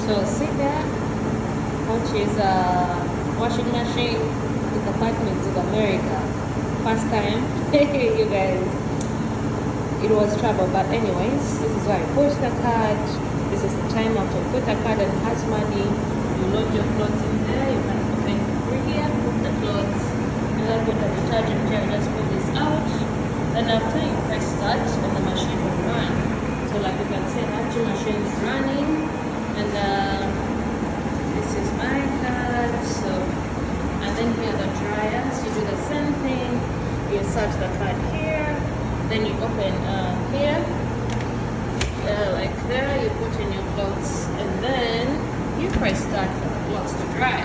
So see that, which is a washing machine with apartments in America. First time, you guys, it was trouble. But anyways, this is why I push the card. This is the time after you put the card and it has money. You load your clothes in there. You can open over here, put the clothes. You have put the detergent here. Just put this out. Then after you press start, and the machine will run. So like you can see, I have two machines running, and this is my card. So, and then here the dryers. You do the same thing. You insert the card here. Then you open here, like there. You put in your clothes, and then you press start for the clothes to dry.